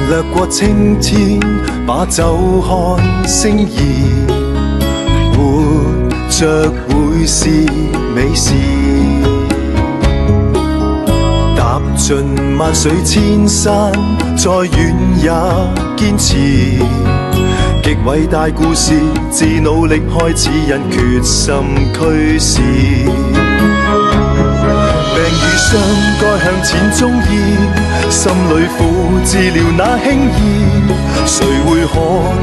掠過青天，把酒看星移，活着會是美事。踏盡萬水千山，再遠也堅持。極偉大故事，自努力開始，因決心驅使。病與傷該向前中醫，心裏苦治療那輕易。誰會可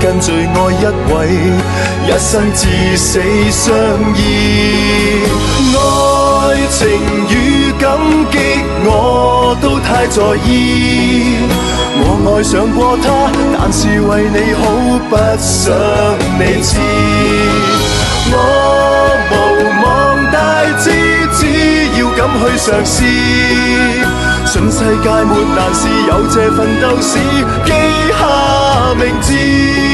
跟最愛一位，一生至死相依？愛情與感激我都太在意。我愛上過他，但是為你好，不想你知。我無望大志，只要敢去嘗試。信世界沒難事，有這奮鬥史，記下名字。